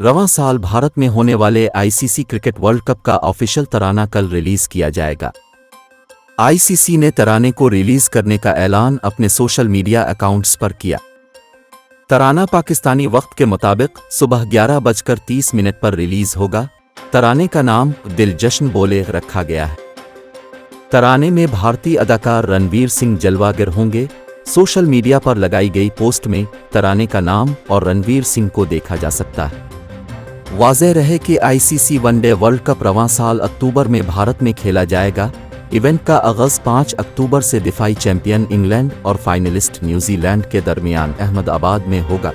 रवां साल भारत में होने वाले आईसीसी क्रिकेट वर्ल्ड कप का ऑफिशियल तराना कल रिलीज किया जाएगा। आईसीसी ने तराने को रिलीज करने का ऐलान अपने सोशल मीडिया अकाउंट्स पर किया। तराना पाकिस्तानी वक्त के मुताबिक सुबह 11:30 पर रिलीज होगा। तराने का नाम दिल जश्न बोले रखा गया है। तराने में भारतीय अदाकार रणवीर सिंह जलवागर होंगे। सोशल मीडिया पर लगाई गई पोस्ट में तराने का नाम और रणवीर सिंह को देखा जा सकता है। वाज़ेह रहे कि आईसीसी वनडे वर्ल्ड कप रवां साल अक्टूबर में भारत में खेला जाएगा। इवेंट का आगाज़ 5 अक्टूबर से दिफाई चैंपियन इंग्लैंड और फाइनलिस्ट न्यूजीलैंड के दरमियान अहमदाबाद में होगा।